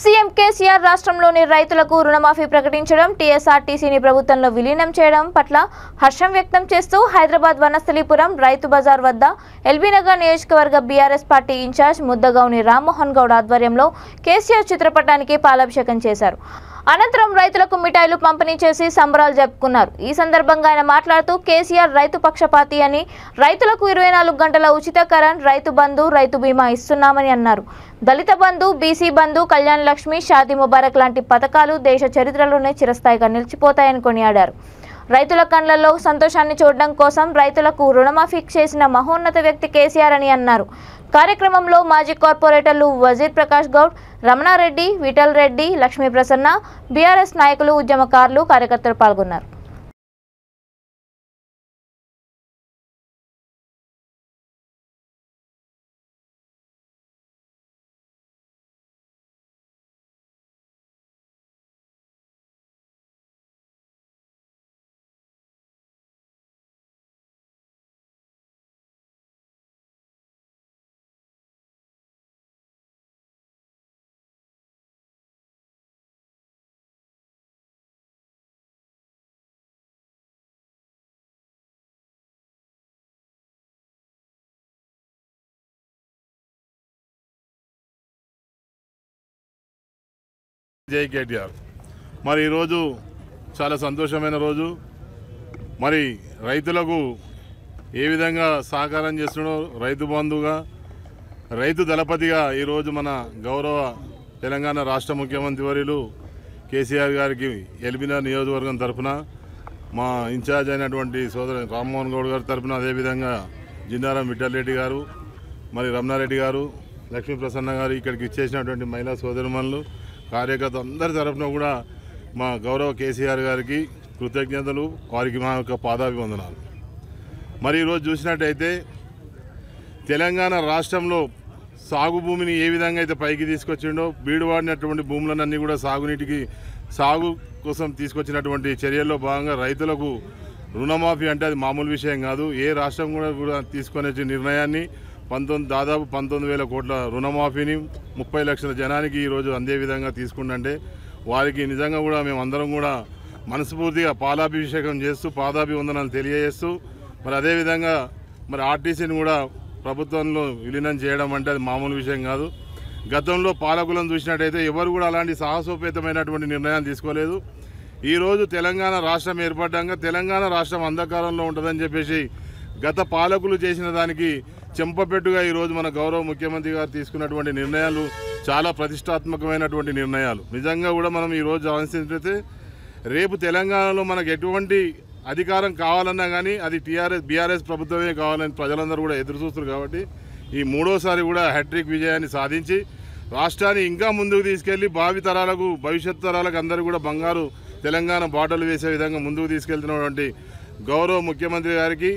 CM KCR రాష్ట్రంలోని రైతులకు రుణమాఫీ ప్రకటించడం, టీఎస్ఆర్టీసీని ప్రభుత్వంలో విలీనం చేయడం పట్ల హర్షం వ్యక్తం చేస్తూ హైదరాబాద్ వనస్థలిపురం రైతు బజార్ వద్ద ఎల్బీనగర్ నియోజకవర్గ బీఆర్ఎస్ పార్టీ ఇన్ఛార్జ్ ముద్దగౌని రామ్మోహన్ గౌడ్ ఆధ్వర్యంలో కేసీఆర్ చిత్రపటానికి పాలాభిషేకం చేశారు. అనంతరం రైతులకు మిఠాయిలు పంపిణీ చేసి సంబరాలు జరుపుకున్నారు. ఈ సందర్భంగా ఆయన మాట్లాడుతూ కేసీఆర్ రైతు పక్షపాతి అని, రైతులకు 24 గంటల ఉచిత కరెంట్, రైతు బంధు, రైతు బీమా ఇస్తున్నామని అన్నారు. దళిత బంధు, బీసీ బంధు, కళ్యాణ లక్ష్మి, షాదీ ముబారక్ లాంటి పథకాలు దేశ చరిత్రలోనే చిరస్థాయిగా నిలిచిపోతాయని కొనియాడారు. రైతుల కళ్లలో సంతోషాన్ని చూడడం కోసం రైతులకు రుణమాఫీ చేసిన మహోన్నత వ్యక్తి కేసీఆర్ అని అన్నారు. కార్యక్రమంలో మాజీ కార్పొరేటర్లు వజీర్ ప్రకాష్ గౌడ్, రమణారెడ్డి, విఠల్ రెడ్డి, లక్ష్మీ ప్రసన్న, బీఆర్ఎస్ నాయకులు, ఉద్యమకారులు, కార్యకర్తలు పాల్గొన్నారు. జై కేటీఆర్. మరి ఈరోజు చాలా సంతోషమైన రోజు. మరి రైతులకు ఏ విధంగా సహకారం చేస్తున్నాడో రైతు బంధువుగా, రైతు దళపతిగా ఈరోజు మన గౌరవ తెలంగాణ రాష్ట్ర ముఖ్యమంత్రి వర్యులు కేసీఆర్ గారికి ఎల్బీనగర్ నియోజకవర్గం తరఫున, మా ఇన్ఛార్జ్ అయినటువంటి సోదరు రామ్మోహన్ గౌడ్ గారి తరఫున, అదేవిధంగా జిన్నారం విఠల్ రెడ్డి గారు, మరి రమణారెడ్డి గారు, లక్ష్మీ ప్రసన్న గారు, ఇక్కడికి ఇచ్చేసినటువంటి మహిళా సోదరుమణులు, కార్యకర్త అందరి తరఫున కూడా మా గౌరవ కేసీఆర్ గారికి కృతజ్ఞతలు, వారికి మా యొక్క పాదాభివందనాలు. మరి ఈరోజు చూసినట్టయితే తెలంగాణ రాష్ట్రంలో సాగు భూమిని ఏ విధంగా అయితే పైకి తీసుకొచ్చిండో, బీడువాడినటువంటి భూములన్నీ కూడా సాగు కోసం తీసుకొచ్చినటువంటి చర్యల్లో భాగంగా రైతులకు రుణమాఫీ అంటే అది మామూలు విషయం కాదు. ఏ రాష్ట్రం కూడా తీసుకునే నిర్ణయాన్ని దాదాపు 19,000 కోట్ల రుణమాఫీని 30 లక్షల జనానికి ఈరోజు అందే విధంగా తీసుకుంటే వారికి నిజంగా కూడా మేమందరం కూడా మనస్ఫూర్తిగా పాలాభిషేకం చేస్తూ పాదాభివందనాలు తెలియజేస్తూ, మరి అదేవిధంగా మరి ఆర్టీసీని కూడా ప్రభుత్వంలో విలీనం చేయడం అంటే అది మామూలు విషయం కాదు. గతంలో పాలకులను చూసినట్టయితే ఎవరు కూడా అలాంటి సాహసోపేతమైనటువంటి నిర్ణయాలు తీసుకోలేదు. ఈరోజు తెలంగాణ రాష్ట్రం ఏర్పడ్డాక తెలంగాణ రాష్ట్రం అంధకారంలో ఉంటుందని చెప్పేసి గత పాలకులు చేసిన దానికి చెంపపెట్టుగా ఈరోజు మన గౌరవ ముఖ్యమంత్రి గారు తీసుకున్నటువంటి నిర్ణయాలు చాలా ప్రతిష్టాత్మకమైనటువంటి నిర్ణయాలు. నిజంగా కూడా మనం ఈరోజు ఆలోచించితే రేపు తెలంగాణలో మనకు ఎటువంటి అధికారం కావాలన్నా కానీ అది బీఆర్ఎస్ ప్రభుత్వమే కావాలని ప్రజలందరూ కూడా ఎదురు చూస్తారు. కాబట్టి ఈ మూడోసారి కూడా హ్యాట్రిక్ విజయాన్ని సాధించి రాష్ట్రాన్ని ఇంకా ముందుకు తీసుకెళ్లి భావితరాలకు, భవిష్యత్ తరాలకు అందరూ కూడా బంగారు తెలంగాణ బాటలు వేసే విధంగా ముందుకు తీసుకెళ్తున్నటువంటి గౌరవ ముఖ్యమంత్రి గారికి,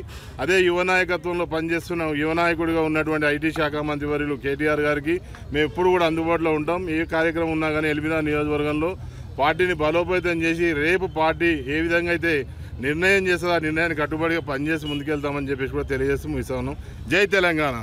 అదే యువ నాయకత్వంలో పనిచేస్తున్న యువ నాయకుడిగా ఉన్నటువంటి ఐటీ శాఖ మంత్రి వర్యులు కేటీఆర్ గారికి మేము ఎప్పుడు కూడా అందుబాటులో ఉంటాం. ఏ కార్యక్రమం ఉన్నా కానీ ఎల్బీనగర్ నియోజకవర్గంలో పార్టీని బలోపేతం చేసి రేపు పార్టీ ఏ విధంగా అయితే నిర్ణయం చేస్తుందో ఆ నిర్ణయానికి కట్టుబడిగా పనిచేసి ముందుకెళ్తామని చెప్పేసి కూడా తెలియజేస్తూ ముగిస్తాను. జై తెలంగాణ.